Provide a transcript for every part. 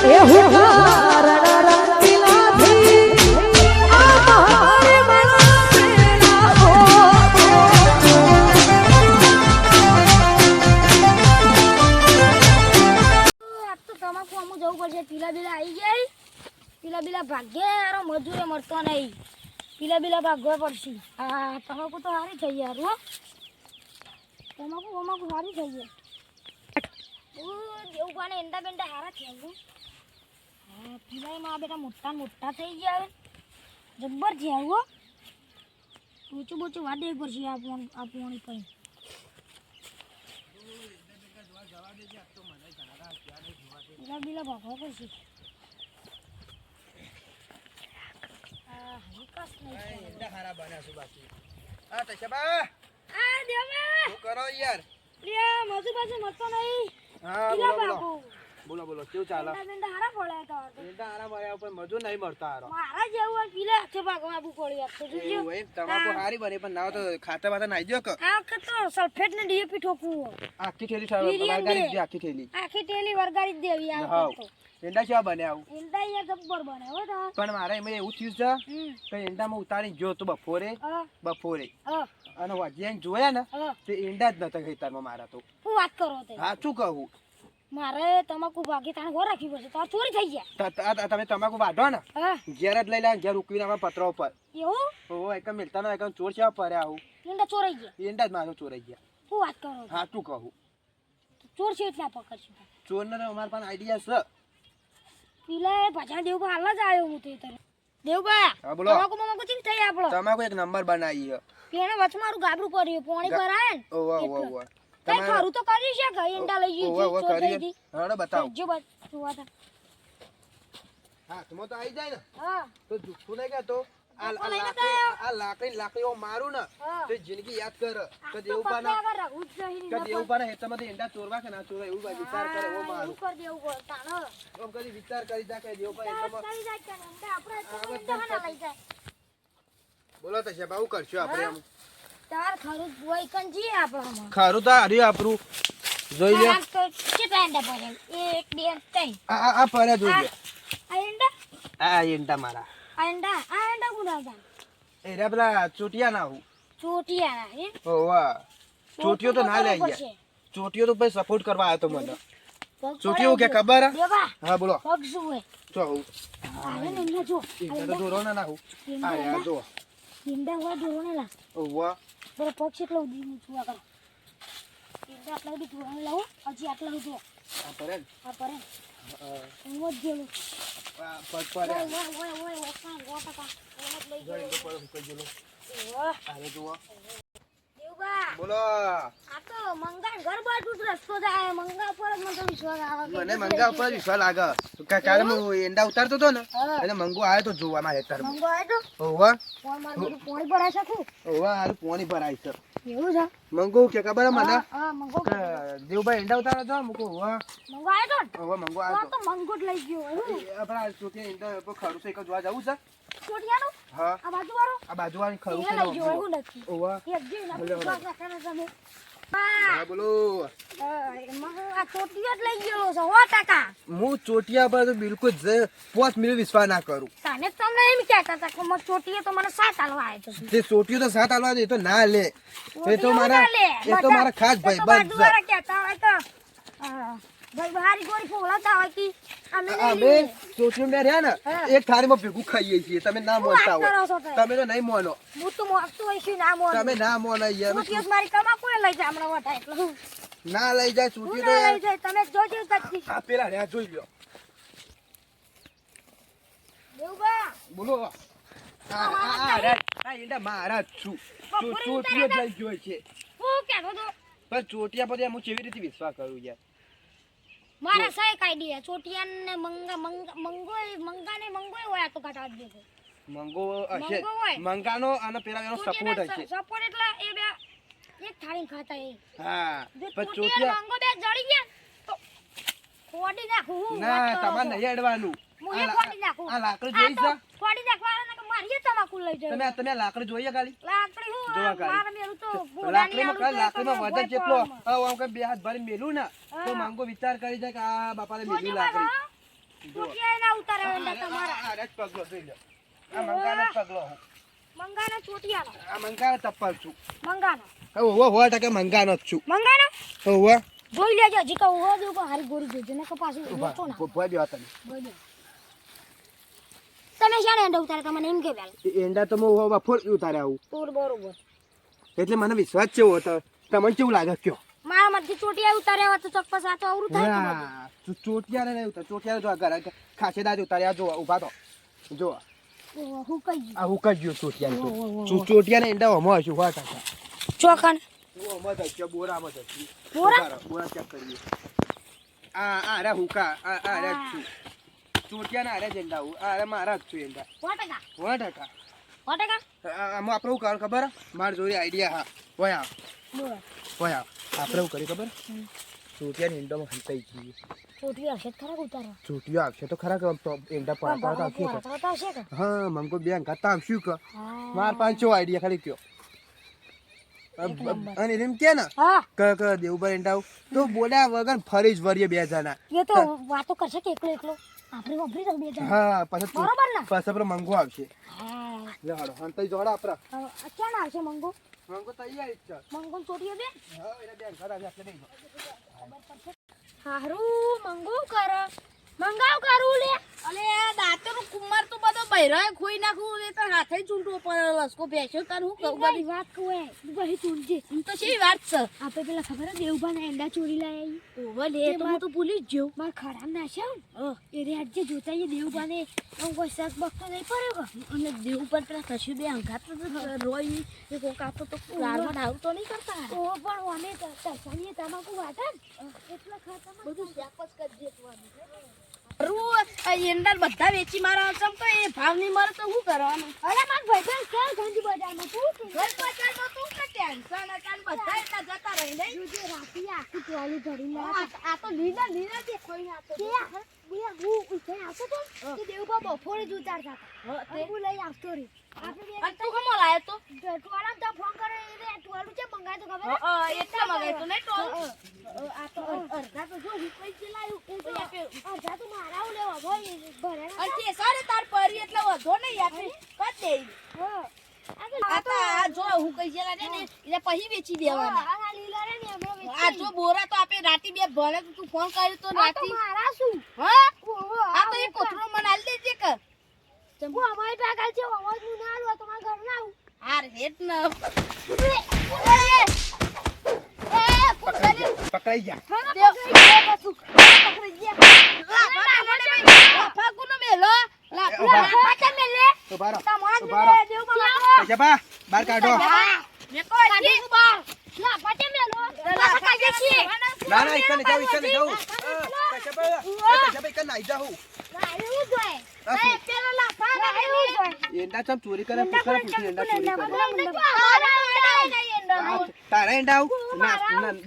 એ હુકાર રંગીલાથી આ મારે મણાવેલા હો આજ તો તમાકુ અમુ જવું પડશે પીલા બીલા આવી જાય પીલા બીલા ભાગ્ય યાર મજૂરે મળતો નહીં પીલા બીલા ભાગવા પડશે હા તમાકુ તો સારી થઈ યાર હો તમાકુ સારી થઈ જાય જેવું પાને એંડા બેંડા સારા થયા છે હા પીલામાં બેટા મોટા મોટા થઈ ગયા જબ્બર થયા હો ઊંચું બોચું વાડે પડશે આપવાની કઈ પીલા બીલા ભાગવા પડશે વિકાસ નહીં એંડા હારા બન્યા છે બાકી આ તશબા આ દેવા શું કરો યાર લ્યા મજુ બાજુ મતો નહીં હા પીલા બોલો ભાગો બોલો બોલો કેવું ચાલે એંડા બેંડા હારા પડ્યા તો એંડા હારા મળ્યા પણ મજૂર નહીં મળતા હારો મારા જેવું પીલા હાથે ભાગવા આપવું પડ્યું યાર તો જોજો એવું એમ તમાકુ હારી બને પણ ના તો ખાતા બાતા નાઈ દો કે આ વખત તો સલ્ફેટ ને ડીએપી ઠોકવું આખી થેલી વીર્યમ વગાડી દે. દીધી આખી થેલી આખી ટેલી વરગાડી જ દેવી આ હા વખત તો એંડા કેવા બને આવું એંડા અહીંયા ગબ્બર બને હો તો પણ મારે એમાં એવું થયું છે કે એંડામાં ઉતારી ગયો તો બપોરે અને વાજ્યા જોયા ને તે એંડા જ નતા ખેતરમાં મારા તો હું વાત કરો તે સાચું કહું મારે તમાકુ ભાગી તાણે હો રાખવી પડશે તો ચોરી થઈ ગયા તમે તમાકુ વાઢો ને હા ઘેર જ લઈ લે ઘેર ઉકવીને આમાં પતરા ઉપર એવું ઓ એક મિલતા નો એક ચોર છે પડે આવું એંડા ચોરાઈ ગયા એંડા જ મારો ચોરાઈ ગયા હું વાત કરો છો? સાચું કહું ચોર છે એટલા પકડશું ચોરને અમારા પાસે આઈડિયા છે પેલા ભજા દેવબા હાલ જ આવ્યો હું તે તને દેવબા હા, બોલો. તમાકુ ચીમ થઈ આપણો તમાકુ એક નંબર બનાવી છે એને વચ મારું ગાબરું પડ્યું પોણી ભરાય ને ઓવા એટલે. ઓવા કઈ ખરું તો કરી છે કે એંડા લઈ ગઈ ઓવા ઓવા ચોર લઈ કરી ગઈ હડો બતાવો જો બસ જોવા તા હા તમે તો આવી જાય ને હા તો જુઠ્ઠું નહીં કહેતો જુઠ્ઠું નહીં કહેતો. આ લાકડી મારું ને હા. તો જિંદગી યાદ કર આ કે તો દેવું પકડા પાના આગળ રાખવું જ નહીં કે ને દેવું પાના હેતામાંથી એંડા ચોરવા કે ના ચોરવા એવું વિચાર કરે ઓ હા, મારું એવું કરી દેવું પડે તાણ. આમ કદી વિચાર કરી જા કે દેવું પાના તાણ હેતામાં કરી જાય કે એંડા આપણે તો એંડા ના લઈ જાય બોલો તો શેબા હું કરશું આપણે આમ તાર ખરું બોય કંજી આપણામાં ખરું તો હાર્યું આપણું જોઈ લે તારા તો કેટલા એંડા પડે 1 2 3 આ ફરે જોઈ લે આ એંડા આ એંડા મારા આ એંડા ગુડાતા એ રે પેલા ચોટિયા ના હું ચોટિયા હે ઓવા ચોટિયો તો ના લે ગયા ચોટિયો તો ભાઈ સપોર્ટ કરવા આવ્યો તો મને ચોટિયો કે ખબર હે? દેવા હા બોલો પગ શું જો હું આવે ને એમને જો એંડા તો દોરો ના નાખું આ યાર જો એંડા હોય જોવાને લા ઓવા બરો પગ કેટલો ઉડી મૂકું આગળ એંડા આટલા ઉડી જોવાને લાવો હજી આટલા ઉડી આ ફરે ને? આ પરે હું જ ગયેલું આ પગ ફરે ઓય ઓકા ગોટા ઓય લઈ જો ગયો એંડો પર મૂકી દેલો વાહ આરે જુઓ દેવબા બોલો આ તો મંગા ઘર બાજુ જ રસ્તો જાય મંગા પર જ મને વિશ્વાસ આવે મને મંગા ઉપર જ વિશ્વાસ લાગે કાલે હું એંડા ઉતારતો હતો ને હા. એટલે મંગો આવ્યો તો જોવા મારે હેતરમાં મંગો આવ્યો ઓવા ફોન માર બધું પોણી પર આ શકું ઓવા હાલ પોણી ભરાય છે એવું છે મંગો કે ખબર હે મને હા મંગો કે દેવભાઈ એંડા ઉતારો તો મૂકો ઓવા મંગો આવ્યો તો ઓવા મંગો ને? આવ્યો તો મંગો જ લઈ ગયો એવું આપણા ચોકે એંડા પર ખરું છે એક જોવા જવું છે છોટિયાનું હા આ બાજુ વાળો આ બાજુ વાળી ખરું એને લઈ છે ગયો એવું નથી ઓવા એક જે ના બોલો, વિશ્વાસ રાખે ને તમે હા બોલો મંગો આ છોટિયો જ લઈ ગયો છે 100%. હું ચોટિયા પર તો બિલકુલ 5 મિનિટ વિશ્વાસ ના કરું તને તમને એમ કહેતા હતા કે મારો છોટીએ તો મને સાથ આલવા આવ્યો છે તે ચોટિયો તો સાથ આલવા દે એ તો ના લે એ તો એવું મારા ના લે. એ તો મારા ખાસ એ તો ભાઈબંધ છે બાજુવાળા કહેતા હોય તો ભાઈ બહારી ગોળી ફોલાતા હોય કે અમે નહીં અમે લઈએ. ચોટિયો મેં રહ્યા ને હા. એક થાળીમાં ભેગું ખાઈએ છીએ તમે ના શું વાત મોનતા કરો હોય છો તમે? તમે તો નહીં મોનો હું તો મોકતું હોય છું ના મોન તમે ના મોનો યાર અમે છોટીઓ મારી કમા કોઈ લઈ જાય હમણાં વટા એટલે હું ના લઈ જાય હું ચોટિયો તો ના યાર લઈ જાય તમે જોજો તકતી આ પેલા રહ્યા જોઈ લ્યો દેવબા બોલો આ એંડા મારા જ છું ચોટિયો જ લઈ ગયો છે હું કહેતો તો પણ ચોટિયા પર હું કેવી રીતે વિશ્વાસ કરું યાર મારા સાહેબ કાઢી છોટિયાને મંગાને મંગોય હોય આ તો કાઢવા જ દેજો મંગો હશે મંગો હોય. મંગાનો અને પેલા એનો સપોર્ટ હશે સપોર્ટ એટલે એ બે એક થાળી ખાતા એ હા જો પણ છોટિયા ચોટિયા મંગો બે જડી ગયા તો ખોડી નાખું હું ના વાત કરો તમારે છો. નહીં અડવાનું હું એ ખોડી નાખું આ લાકડું આ જોઈ તો છે ખોડી નાખવાના કે મારીએ તમાકુ લઈ જાય તમે લાકડું જોઈએ ખાલી લાકડી હું જોવા કાઢી. મારે મેલું તો બોડાની લાકડીમાં આલુ વજન તો જેટલો આમ કે બે હાથ ભરી મેલું ને તો હા. માંગો વિચાર કરી જાય કે આ બાપાને મેલી જોજો લાકડી બાબા. ચોટિયા ના ઉતારે એંડા તમારા આ રજ પગલો જોઈ લો. આ મંગાનો જ પગલો હું. મંગાના ચોટિયાનો આ મંગાનો ચપ્પલ છું. મંગાનો ઓવો 100% મંગાનો જ છું. મંગાનો ઓવો. જોઈ લેજો હજી કહું હો જો હારી ગોરી જોજો ને કપાસી ઉભા વેચો ના ઉભા દ્યો તમે. બોલો તમે શાને એંડા ઉતારે તમને એમ કે પેલા એ એંડા તો હું બફોર ઉતાર્યા આવું. ટૂર બરોબર એટલે મને વિશ્વાસ છે હતો. તમને કેવું લાગે કયો? મારા મતથી ચોટિયા ઉતાર્યા હોત તો ચોક્કસ આ તો અવરું થાય કે બધું. હા, ચોટિયાને નહીં ઉતાર. ચોટિયાને જો આ ઘરે ખાસેદાર ઉતાર્યા જો ઊભા તો. જો ઓહો, હું કઈ ગયું આ હું કઈ ગયો ચોટિયાને તો. ચોટિયાને એંડા હમો હશું 100%. ચોકણ હમો જ હશે, બોરામાં જ હશે. બોરા? બોરા ચેક કરીએ. આ રે હુકા આ રે છું. ચોટિયાના આરે જ એંડા હું. આ રે મારા જ છું એંડા. 100% 100%. આમાં આપણે શું કરવાનું ખબર? માર જોડે આઈડિયા હા. ઓયા બોલ ઓયા આપણે શું કરી ખબર? ચોટિયાને એંડામાં હંતાઈ જઈએ. ચોટિયા હશે ખરા ઉતારો ચોટિયો આવશે તો ખરા કે એંડા પડતા તો આવશે કે? તો હશે કે હા મંગો બેન કરતા આવશું કે હા માર પાંચો આઈડિયા ખાલી કયો. અને એમ કે ને હા કે દેવબર એંડાવ તો બોલ્યા વગર ફરી જ વરીએ બે જણા. એ તો વાતો કરશે કે એકલો એકલો આપણે વાપરી તો બે જણ હા પછી બરોબર ને પછી આપણે મંગો આવશે. હા લે હાડો હંતાઈ જોડા આપરા. ક્યાં ના આવશે મંગો મંગો તૈયાર જ છે. મંગો ચોટીએ બે હા એના બેન ઘર આવી આપણે નહીં. હારું મંગો કર મંગાવ કરું લે અલે આ દાંતનો કુમાર તો બધો બૈરાય ખોઈ નાખું એ તો હાથે ચૂંટવો પડે લસકો બેસ્યો તાર હું કહું બધી વાત કહું બધી ચૂંટજે હું તો શી વાત છે આપણે પેલા ખબર હે દેવભાના એંડા ચોરી લાયા ઓવે લે તો હું તો ભૂલી જ ગયો માર ખરાબ ના છે એ રે આજે જોતા એ દેવભાને આમ કોઈ શક બકતો નહીં પડ્યો કે અને દેવ ઉપર પેલા કશું બે અંગાત રોય એ કોક આતો તો લારવા આવું તો નહીં કરતા ઓ પણ અમે તરસાની તમાકુ વાટા એટલા ખાતામાં બધું શાક જ કરી દેવાનું એંડા બધા વેચી મારા ચમ તો એ ભાવ નહીં મળે તો શું કરવાનું અરે માર ભાઈબંધ ચાલ ગાંધી બજારમાં તું ઘર પચાડો તું કે ટેન્શન અચાન બધા એટલા જતા રહી નહીં જોજે રાતી આખી ટોલી ભરી લે આ તો લીલા જે કોઈ ના તો હું ઉઠે આવતો તો તે દેવબા બપોરે જ ઉતારતા હતા તે હું લઈ આવતો રી આપણે અને તું કમો લાયો તો ટોળામ તો ફોન કરે એ ટોળું છે મંગાય તો ખબર એટલા મગાય તો નહીં ટોલ આ તો અડધા તો જો હું પૈસા લાવ્યું અડધા તો મારા લેવા ભાઈ ભરે અને તે સારે તાર પરી એટલે વધો નહીં આપે કદ દે આ તો આ જો હું કઈ જેલા ને એટલે પછી વેચી દેવાના આ લીલા રે ને અમે આ જો બોરા તો આપે રાતી બે ભલે તો તું ફોન કર્યો તો રાતી મારા શું હા ઓહો આ તો એક કોથરો મને આલ દેજે કે હું અમારી પાગલ છે અવાજ હું ના આલું તમારા ઘર ના આવું હાર હેટ ન પકડાઈ ગયા. ફાગુનો મેલો ઉભા. પાછા મેલે ઉભા રહો. તમાર ઉભા રહો. દેવ બાબા પૈસા બા બહાર કાઢો. મે કોઈ ના પટે મેલો ના ના ઇકન જાઉં પૈસા બા ઇકન નાઈ જાઉં. એંડા ચમ ચોરી કરે પૂછે એંડા ચોરી કરે. તારા એંડા આવું ના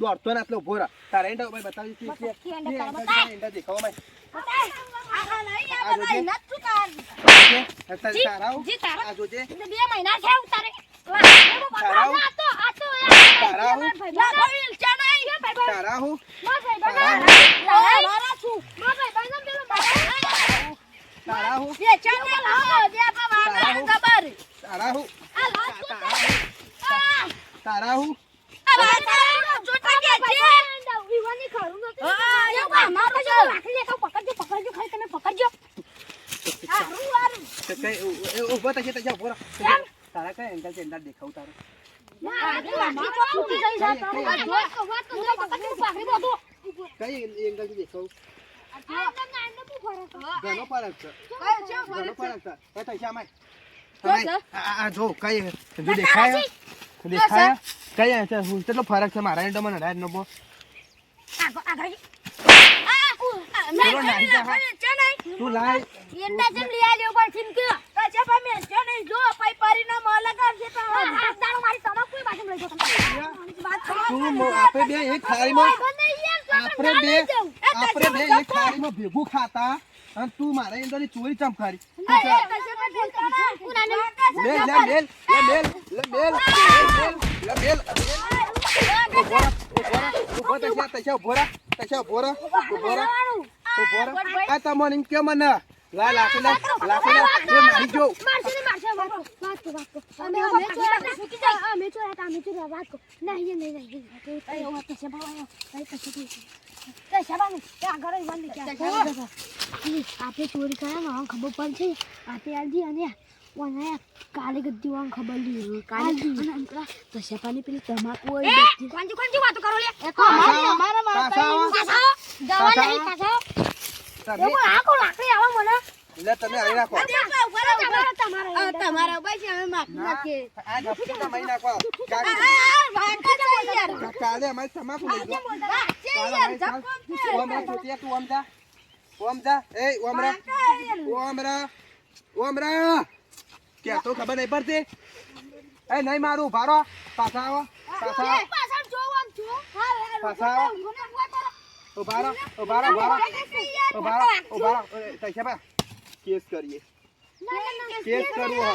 દોડતો ના આટલો ઉભો રહે. તારા એંડા ભાઈ બતાવી કે એંડા દેખાવો ભાઈ. તારા આવું આ જોજે. તારા આવું તારા આવું તારા આવું તારા આવું ઉભો થશે તો જા ઉભો રહે. તારા કઈ એંગલ છે એંગલ દેખાવું તારું કઈ એંગલ થી દેખાવું ઘણો ફરક છે ઘણો ફરક છે એ પૈસા માય આ જો કઈ જો દેખાય કઈ હું કેટલો ફરક છે મારા એંડો મને રાત નો બો તું લાય તું આપણે બે એક થાળીમાં આપણે બે એક થાળીમાં ભેગું ખાતા અને તું મારા એંડોની ચોરી ચમકારી ઉભો રહો. આ તમને એમ કે મને લાકડી તો નાહી જો. આપણે ચોરી કર્યા ને ખબર પડશે આપણે આલજી અને કાલે ગદ્દી વાંગ ખબર લી કાલે તશે પાણી પેલી તમાકુ હોય કોંજી વાતો કરો લે એટલે તમે આવી રાખો. તમારા બસ અમે માફી નાખીએ આ ઝપકી તો મહી નાખો. કાલે અમારે તમાકુ લઈ જાઓ. ઓમરા છોટિયા તું ઓમજા એ ઓમરા કે તો ખબર નહીં પડતી. એ નહીં મારું ભારો પાછા આવો ઉભારો તૈયાર કેસ કરીએ કેસ કરવો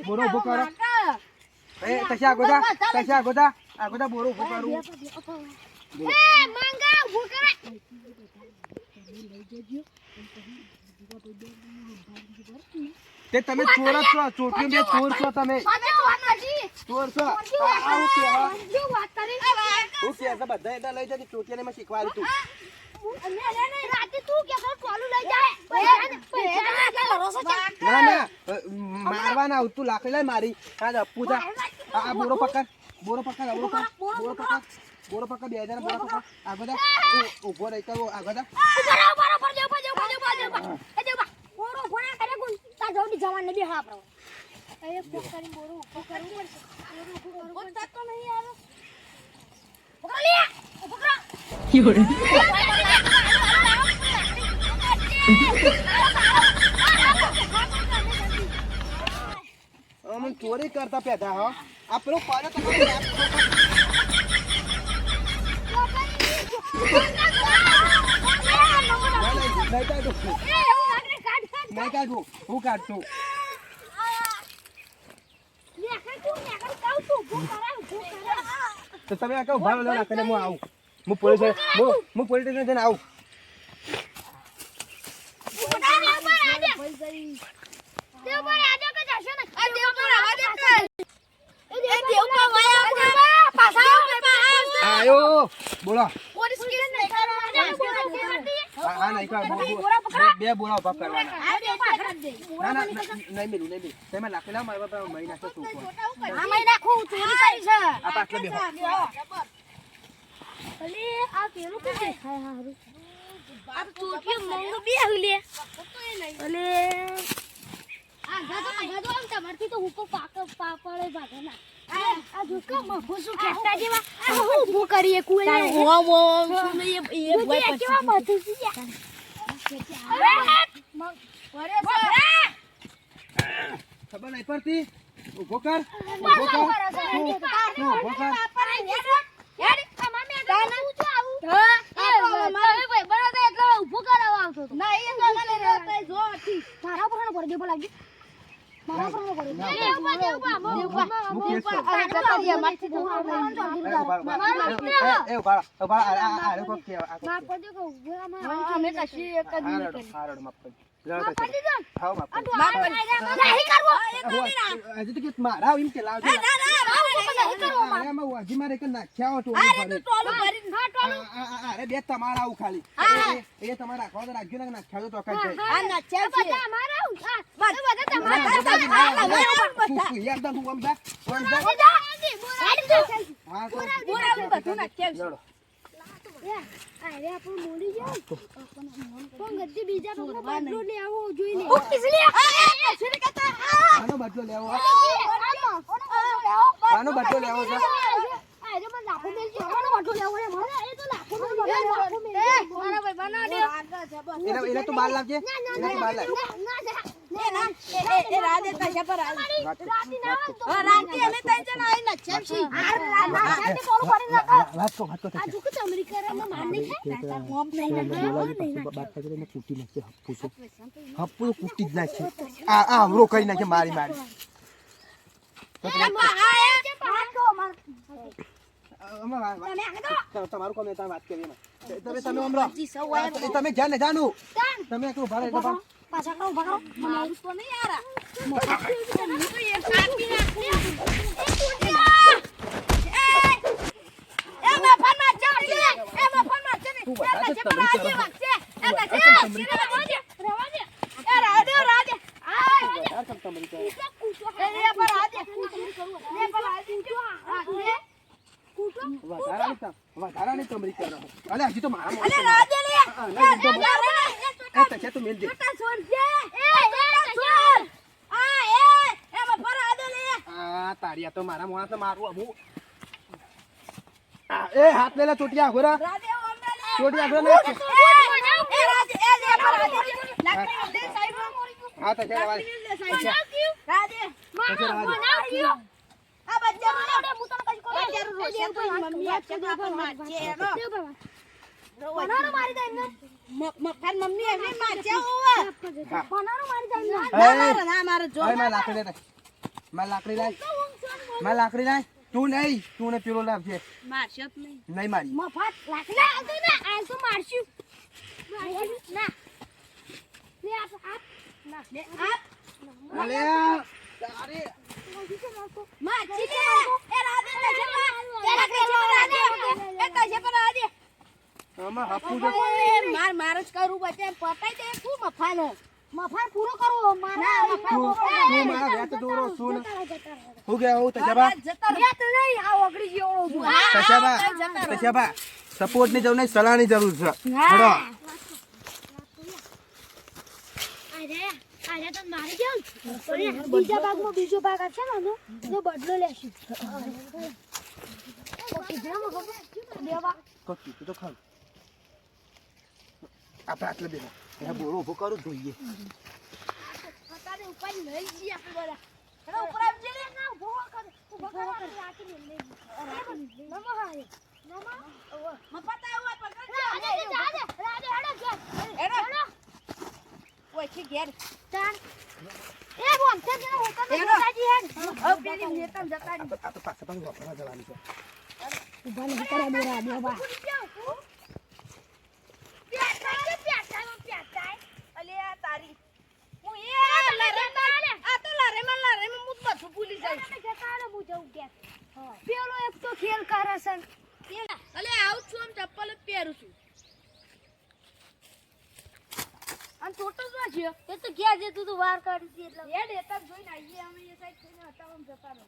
બોરો ઉભો કરો. એ તૈયાર આગોદા બોરો ઉભો કરું. તે તમે ચોર જ છો. ચોટલી બે ચોર છો તમે. ચોર છો. આવું કેવા હું કે બધા એડા લઈ જાય ચોટિયાને મેં શીખવાડ્યું તું. ના મારવાના આવતું લાકડી લઈ મારી. આ પૂજા આ બોરો પકડ બે હજાર બોરો પકડ આગોદા ઉભો રહી કરો આગોદા. જવાન ને બેહા આપણો ચોરી કરતા પેદા હો આપણો પાડો તો નહીં કાઢું હું કાઢતું. તો તમે આ કહો ભાડો લેવા કરીને હું આવું. હું પોલીસ સ્ટેશન જઈને આવું. આયો બોલો. હા નહીં બે બોલા ઉભા કરવાના. ના નહીં મિલું તમે લાકડા મારવા પર મહી નાખો શું આ પાટલો બેહો. કરીએ ખબર નહીં પડતી. ઉભો કર મારા એમ કે લાવજો હજી મારે નાખ્યા અરે બે તમારા આવું ખાલી એ તમારે રાખવા તો રાખજો ને નાખ્યા તો બદલો લેવો છે. એને તું બાર લાવજે. ના એ રાધે તાજા પર રાધે વાત કર. હા રાધે અમે ત્રણ જણા આવીને ચેમ છી વાત કહો વાત કહો આ જો કે અમેરિકામાં મારને છે બોલાવી પાછું બાદ કરી ને કૂટી નાખે હપ્પુ તો કૂટી જ નાખે આ હમરો કરી નાખે મારી મારી તમારું કોમ તમે વાત કરી તમે હમરો તમે જાને જાનું તમે એકલું ભારે એટલે પાછા કરો ભગો મારું તો નહીં યાર વધારાની તમરી કરો અલે હજી તો મારા તું મેલ દે તારિયા તો મારા મોણા તો મારું હું એ હાથ લે ચોટિયા હોરા ચોટિયા હોરા હા તો ચાલ વાળી લાકડી લાય તું નહીં તું ને પેલો લાવજે નહીં મારી મફત લાકડા આવતો ને આ તો મારશું ના લે આપ ના લે આપ અલે તારે માછી લે એ રાધે રાધે આમાં હપુ માર માર જ કરું બચે પટાઈ દે શું મફાન મફત પૂરો કરો મારા મફત તું મારા વેત દોરો સુન હું ગયા હું તજાબા રે તો નહીં આ ઓગળી જેવડો છું તજાબા સપોર્ટ ની જરૂર નહીં સલાહ ની જરૂર છે હેડો અરે તો મારી ગયો બીજા ભાગમાં બીજો ભાગ આવશે ને તો બદલો લેશું દેવા કચ્ચું તું તો ખાવ આપણે આટલે બેઠા એને બોરો ઉભો કરું જોઈએ પતાને ઉપર લઈ જઈએ આપણે બધા એનો ઉપર આવજે લે ના ઉભો કર રાખી લે નમો હાય નમો મફતા હોય પકડજો હેડો ઓય છે ઘેર ચાલ એ બોમ તે જણા હોતા નથી હેડ હવે પેલી નેતમ જતા આ તો પાછા પાછું વાપરવા જવાનું છે ઉભા નહીં કરે બોરા દેવા અલે આ તારી હું એ લરે આ તો લરે માં હું બધું ભૂલી જાય જતાને હું જઉં કે પેલો એક તો ખેલ કરે છે અલે આવું છું આમ ચપ્પલ જ પહેરું છું અને ટોટલ શું છે એ તો ક્યાં જતું તું વાર કાઢી હતી એટલે હેડ એતા જોઈને આવીએ અમે એ સાઈડ થઈને હટાવવા જતા રહો